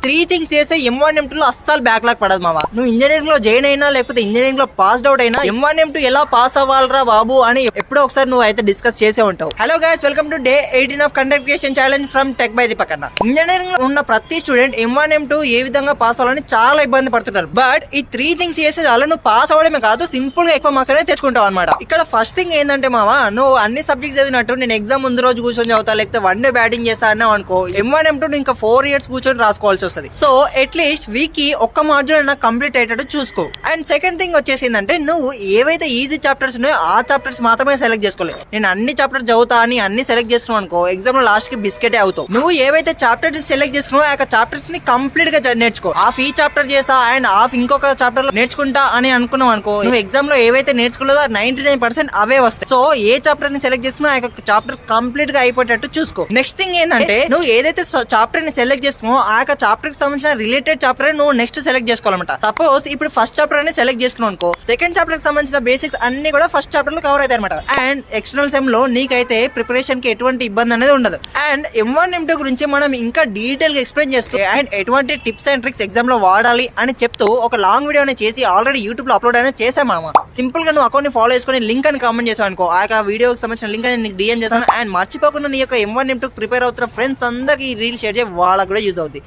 Three things చేస్తే M1 M2 లో అస్సలు బ్యాక్లాగ్ పడదు మావా. నువ్వు ఇంజనీరింగ్ లో జాయిన్ అయినా లేకపోతే ఇంజనీరింగ్ లో పాస్డ్ అవుట్ అయినా M1 M2 ఎలా పాస్ అవ్వాలరా బాబు అని ఎప్పుడో ఒకసారి నువ్వు అయితే డిస్కస్ చేసే ఉంటావు. Hello guys, welcome to day 18 of content creation challenge from tech by Deepak అన్న. ఇంజనీరింగ్ లో ఉన్న ప్రతి స్టూడెంట్ M1 M2 ఏ విధంగా పాస్ అవ్వాలని చాలా ఇబ్బంది పడుతుంటారు. బట్ ఈ త్రీ థింగ్స్ చేస్తే చాలా నువ్వు పాస్ అవ్వడమే కాదు, సింపుల్ గా ఎక్కువ మార్క్స్ అనేది తెచ్చుకుంటావు అనమాట. ఇక్కడ ఫస్ట్ థింగ్ ఏంటంటే మావా, నువ్వు అన్ని సబ్జెక్ట్స్ చదివినట్టు నేను ఎగ్జామ్ ముందు రోజు కూర్చొని చదువుతా లేకపోతే వన్ డే బ్యాటింగ్ చేస్తా అన్నావు అనుకో, M1 M2 ఇంకా 4 years కూర్చొని రాసుకోవాల్సి వస్తుంది. సో అట్లీస్ట్ వీక్ కి ఒక్క మాడ్యూల్ నాకు కంప్లీట్ అయ్యేటట్టు చూసుకో. అండ్ సెకండ్ థింగ్ వచ్చేసిందంటే నువ్వు ఏవైతే ఈజీ చాప్టర్స్ ఉన్నాయో ఆ చాప్టర్స్ మాత్రమే సెలెక్ట్ చేసుకోలేదు. నేను అన్ని చాప్టర్స్ చదువుతా అని అన్ని సెలెక్ట్ చేసుకున్నావు అనుకో, ఎగ్జామ్ లో లాస్ట్ కి బిస్కెట్ అవుతావు. నువ్వు ఏవైతే చాప్టర్స్ సెలెక్ట్ చేసుకున్నావు ఆ చాప్టర్స్ ని కంప్లీట్ గా నేర్చుకో. హాఫ్ ఈ చాప్టర్ చేసా అండ్ హాఫ్ ఇంకొక చాప్టర్ లో నేర్చుకుంటా అని అనుకున్నావు అనుకో, నువ్వు ఎగ్జామ్ లో ఏవైతే నేర్చుకోలేదో 99% అవే వస్తాయి. సో ఏ చాప్టర్ ని సెలెక్ట్ చేసుకున్నా ఆ చాప్టర్ కంప్లీట్ గా అయిపోయేటట్టు చూసుకో. నెక్స్ట్ థింగ్ ఏంటంటే నువ్వు ఏదైతే చాప్టర్ ని సెలెక్ట్ చేసుకున్నావు ఆ చాప్టర్ కి సంబంధించిన రిలేటెడ్ చాప్టర్ నువ్వు నెక్స్ట్ సెలెక్ట్ చేసుకోవాలన్నమాట. సపోజ్ ఇప్పుడు ఫస్ట్ చాప్టర్ అని సెలెక్ట్ చేసుకున్నావు అనుకో, సెకండ్ చాప్టర్ కి సంబంధించిన బేసిక్స్ అన్ని కూడా ఫస్ట్ చాప్టర్ లో కవర్ అవుతాయి అనమాట. అండ్ ఎక్స్టర్నల్ సెమ్ లో నీకైతే ప్రిపరేషన్ కి ఎటువంటి ఇబ్బంది అనేది ఉండదు. అండ్ M1 M2 గురించి మనం ఇంకా డీటెయిల్ గా ఎక్స్ప్లెయిన్ చేస్తూ అండ్ ఎటువంటి టిప్స్ అండ్ ట్రిక్స్ ఎగ్జామ్ లో వాడాలి అని చెప్తూ ఒక లాంగ్ వీడియో అనేది చేసి ఆల్రెడీ యూట్యూబ్ లో అప్లోడ్ అనేది చేసామా. సింపుల్ గా నువ్వు అకౌంట్ ని ఫాలో చేసుకుని లింక్ అని కామెంట్ చేసావు అనుకో, ఆ వీడియోకి సంబంధించిన లింక్ అని నీకు డిఎం చేస్తాను. అండ్ మర్చిపోకుండా నీ యొక్క M1 M2 ప్రిపేర్ అవుతున్న ఫ్రెండ్స్ అందరికి ఈ రీల్ షేర్ చేసి వాళ్ళకి కూడా యూజ్ అవుతుంది.